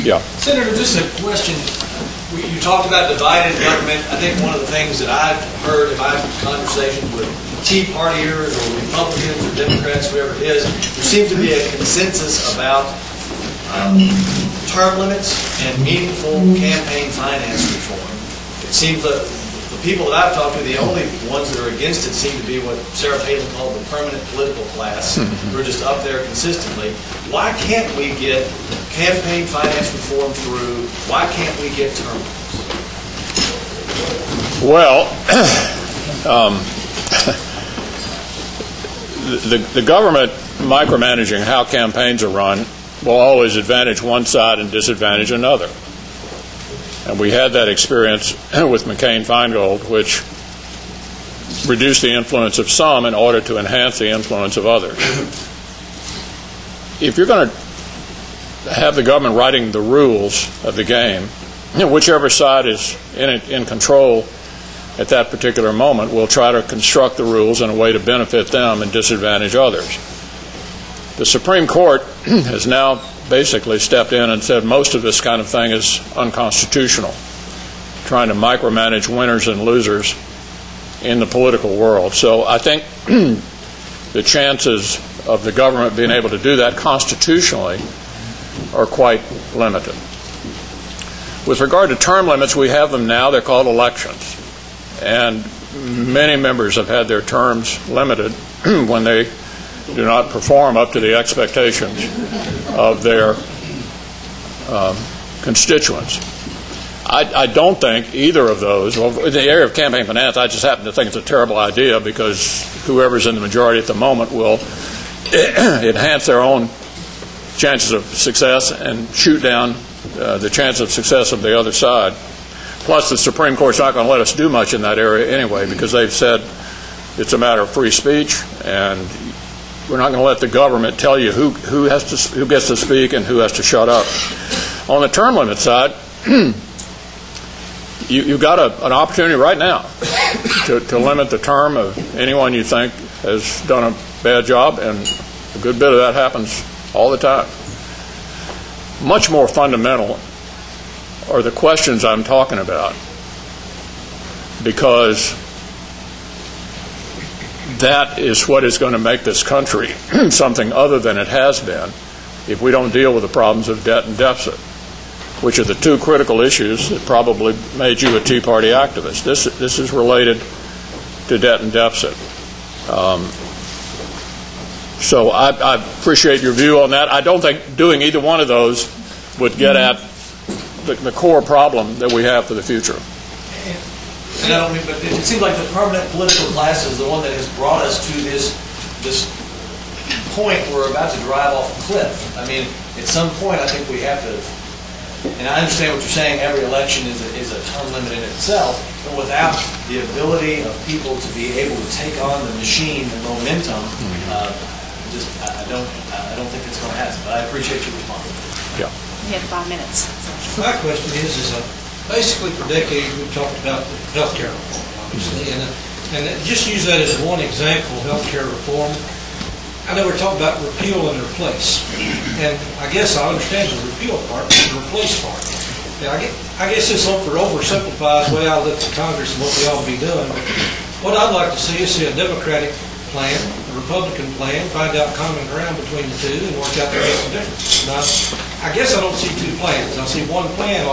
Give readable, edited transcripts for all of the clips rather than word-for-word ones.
Yeah. Senator, just a question. You talked about divided government. I think one of the things that I've heard in my conversations with Tea Partiers or Republicans or Democrats, whoever it is, there seems to be a consensus about term limits and meaningful campaign finance reform. It seems that the people that I've talked to, the only ones that are against it seem to be what Sarah Palin called the permanent political class, who are just up there consistently. Why can't we get campaign finance reform through? Why can't we get term limits? Well, the government micromanaging how campaigns are run will always advantage one side and disadvantage another. And we had that experience with McCain-Feingold, which reduced the influence of some in order to enhance the influence of others. If you're going to have the government writing the rules of the game, whichever side is in control at that particular moment will try to construct the rules in a way to benefit them and disadvantage others. The Supreme Court has now basically stepped in and said most of this kind of thing is unconstitutional, trying to micromanage winners and losers in the political world. So I think the chances of the government being able to do that constitutionally are quite limited. With regard to term limits, we have them now. They're called elections. And many members have had their terms limited when they do not perform up to the expectations of their constituents. I don't think either of those, well, in the area of campaign finance, I just happen to think it's a terrible idea because whoever's in the majority at the moment will enhance their own chances of success and shoot down the chance of success of the other side. Plus, the Supreme Court's not going to let us do much in that area anyway because they've said it's a matter of free speech, and we're not going to let the government tell you who gets to speak and who has to shut up. On the term limit side, you've got an opportunity right now to limit the term of anyone you think has done a bad job, and a good bit of that happens all the time. Much more fundamental are the questions I'm talking about, because that is what is going to make this country something other than it has been if we don't deal with the problems of debt and deficit, which are the two critical issues that probably made you a Tea Party activist. This is related to debt and deficit. So I appreciate your view on that. I don't think doing either one of those would get at the core problem that we have for the future. And I don't mean, but it seems like the permanent political class is the one that has brought us to this point where we're about to drive off a cliff. I mean, at some point, I think we have to. And I understand what you're saying. Every election is a term limit in itself, but without the ability of people to be able to take on the machine, the momentum, I don't think it's going to happen. But I appreciate your response. Yeah. You have 5 minutes. My question is basically for decades we've talked about health care reform, obviously, and just use that as one example, health care reform. I know we're talking about repeal and replace, and I guess I understand the repeal part, but the replace part. Yeah, I guess this oversimplifies the way I look at Congress and what we ought to be doing. But what I'd like to see is a Democratic plan, a Republican plan, find out common ground between the two, and work out the rest of the difference. Now, I guess I don't see two plans. I see one plan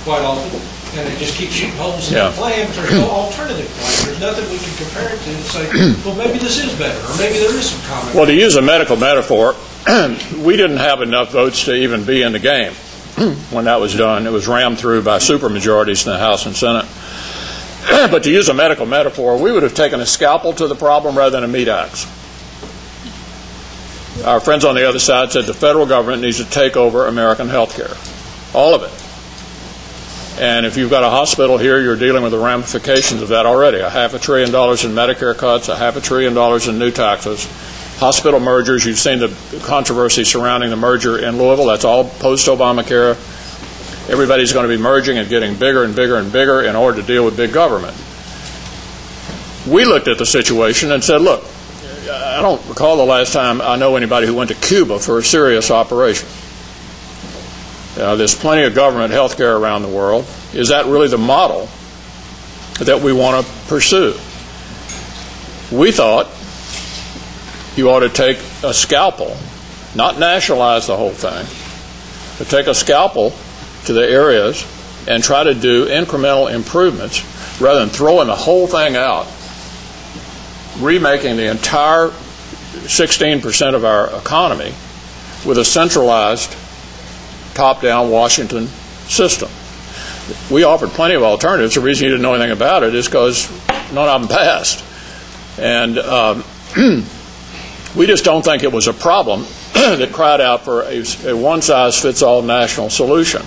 quite often, and they just keep shooting holes in the plan, but there's no alternative plan. There's nothing we can compare it to and say, well, maybe this is better, or maybe there is some common. Well, to use a medical metaphor, we didn't have enough votes to even be in the game when that was done. It was rammed through by supermajorities in the House and Senate. But to use a medical metaphor, we would have taken a scalpel to the problem rather than a meat axe. Our friends on the other side said the federal government needs to take over American health care, all of it. And if you've got a hospital here, you're dealing with the ramifications of that already. $500 billion in Medicare cuts, $500 billion in new taxes, hospital mergers. You've seen the controversy surrounding the merger in Louisville. That's all post-Obamacare. Everybody's going to be merging and getting bigger and bigger and bigger in order to deal with big government. We looked at the situation and said, look, I don't recall the last time I know anybody who went to Cuba for a serious operation. There's plenty of government health care around the world. Is that really the model that we want to pursue? We thought you ought to take a scalpel, not nationalize the whole thing, but take a scalpel to the areas and try to do incremental improvements rather than throwing the whole thing out, remaking the entire 16% of our economy with a centralized, top-down Washington system. We offered plenty of alternatives. The reason you didn't know anything about it is because none of them passed. And we just don't think it was a problem that cried out for a one-size-fits-all national solution.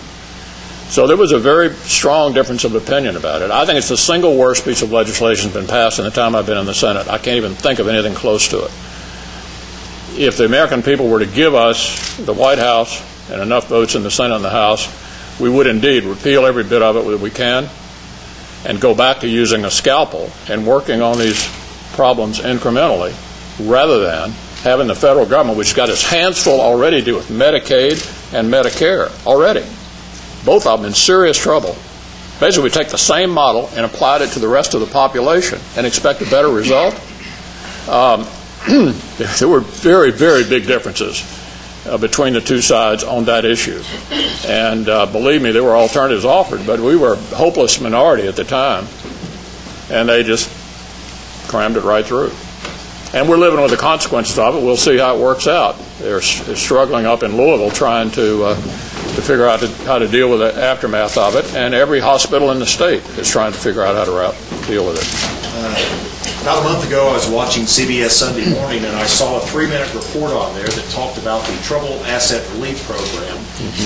So there was a very strong difference of opinion about it. I think it's the single worst piece of legislation that's been passed in the time I've been in the Senate. I can't even think of anything close to it. If the American people were to give us the White House and enough votes in the Senate and the House, we would indeed repeal every bit of it that we can and go back to using a scalpel and working on these problems incrementally rather than having the federal government, which has got its hands full already do with Medicaid and Medicare already. Both of them in serious trouble. Basically, we take the same model and applied it to the rest of the population and expect a better result. There were very, very big differences between the two sides on that issue. And believe me, there were alternatives offered, but we were a hopeless minority at the time, and they just crammed it right through. And we're living with the consequences of it. We'll see how it works out. They're struggling up in Louisville trying to figure out how to deal with the aftermath of it, and every hospital in the state is trying to figure out how to deal with it. About a month ago, I was watching CBS Sunday Morning, and I saw a 3-minute report on there that talked about the Troubled Asset Relief Program.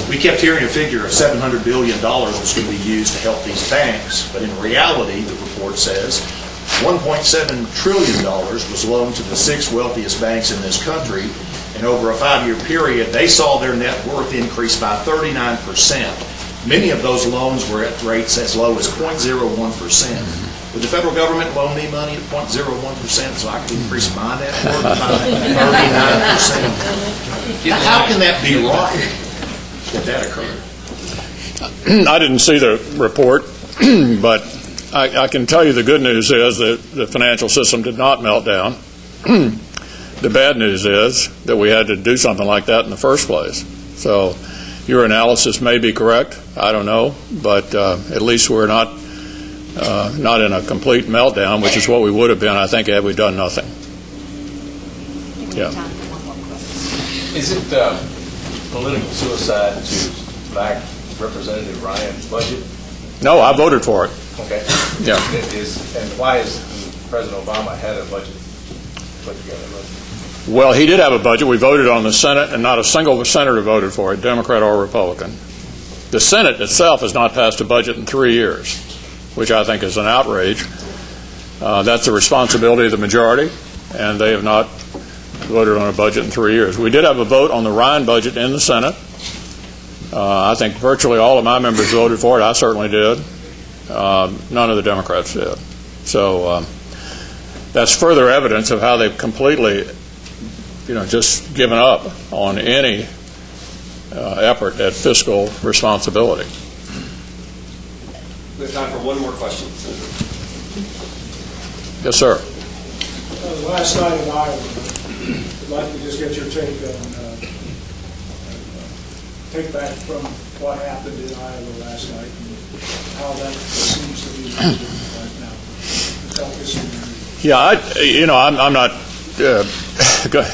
We kept hearing a figure of $700 billion was going to be used to help these banks, but in reality, the report says, $1.7 trillion was loaned to the 6 wealthiest banks in this country, and over a 5-year period, they saw their net worth increase by 39%. Many of those loans were at rates as low as 0.01%. Would the federal government loan me money at 0.01% so I could increase my net worth by 39%? How can that be right that occurred? I didn't see the report, but I can tell you the good news is that the financial system did not melt down. The bad news is that we had to do something like that in the first place. So your analysis may be correct. I don't know, but at least we're not in a complete meltdown, which is what we would have been, I think, had we done nothing. Yeah. Is it political suicide to back Representative Ryan's budget? No, I voted for it. Okay. Yeah. And why is President Obama had a budget put together? Well, he did have a budget. We voted on the Senate, and not a single senator voted for it, Democrat or Republican. The Senate itself has not passed a budget in 3 years, which I think is an outrage. That's the responsibility of the majority, and they have not voted on a budget in 3 years. We did have a vote on the Ryan budget in the Senate. I think virtually all of my members voted for it. I certainly did. None of the Democrats did. So that's further evidence of how they've completely, just given up on any effort at fiscal responsibility. We have time for one more question. Yes, sir. Last night in Iowa, I'd like to just get your take back from what happened in Iowa last night and how that seems to be right now. Yeah, I'm not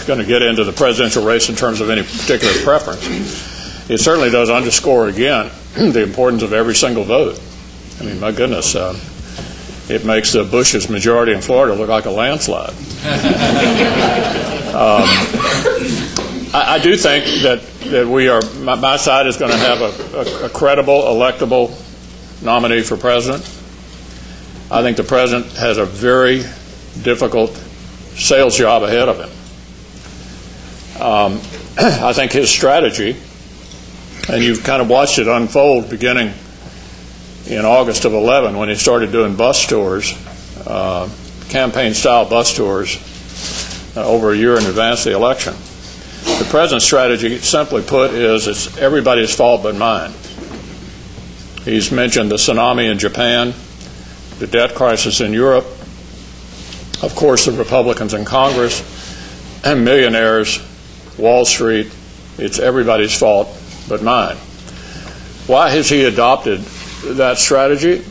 going to get into the presidential race in terms of any particular preference. It certainly does underscore again the importance of every single vote. I mean, my goodness, it makes the Bush's majority in Florida look like a landslide. I do think that we are, my side is going to have a credible, electable nominee for president. I think the president has a very difficult sales job ahead of him. I think his strategy, and you've kind of watched it unfold beginning in August of 2011 when he started doing bus tours, campaign-style bus tours over a year in advance of the election. The president's strategy, simply put, is it's everybody's fault but mine. He's mentioned the tsunami in Japan, the debt crisis in Europe, of course the Republicans in Congress, and millionaires, Wall Street. It's everybody's fault but mine. Why has he adopted that strategy?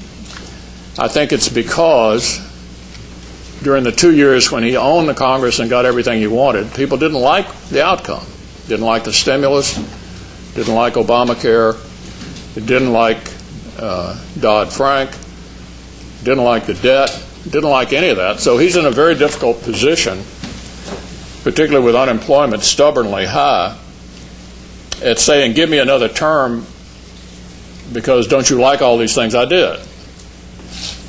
I think it's because during the 2 years when he owned the Congress and got everything he wanted, people didn't like the outcome. Didn't like the stimulus, didn't like Obamacare, didn't like Dodd-Frank, didn't like the debt, didn't like any of that. So he's in a very difficult position, particularly with unemployment stubbornly high, at saying, give me another term because don't you like all these things I did?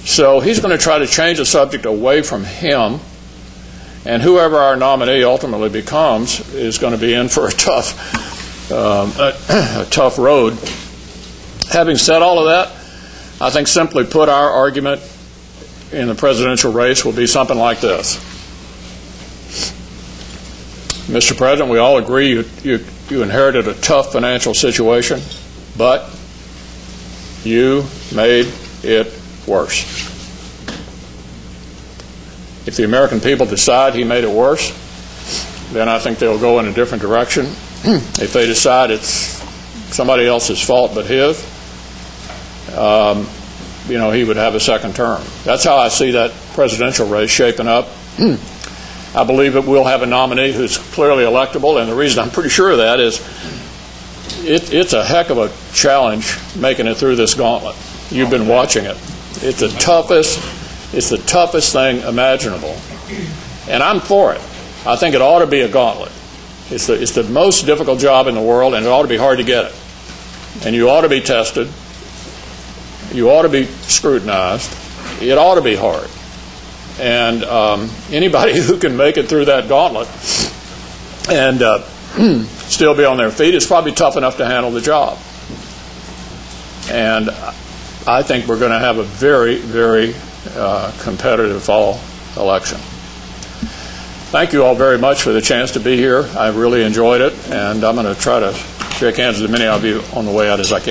So he's going to try to change the subject away from him, and whoever our nominee ultimately becomes is going to be in for a tough road. Having said all of that, I think simply put, our argument in the presidential race will be something like this. Mr. President, we all agree you inherited a tough financial situation, but you made it worse. If the American people decide he made it worse, then I think they'll go in a different direction. If they decide it's somebody else's fault but his, he would have a second term. That's how I see that presidential race shaping up. I believe that we'll have a nominee who's clearly electable, and the reason I'm pretty sure of that is it's a heck of a challenge making it through this gauntlet. You've been watching it. It's the toughest thing imaginable, and I'm for it. I think it ought to be a gauntlet. It's the most difficult job in the world, and it ought to be hard to get it. And you ought to be tested. You ought to be scrutinized. It ought to be hard. And anybody who can make it through that gauntlet and still be on their feet is probably tough enough to handle the job. And I think we're going to have a very, very competitive fall election. Thank you all very much for the chance to be here. I really enjoyed it, and I'm going to try to shake hands with as many of you on the way out as I can.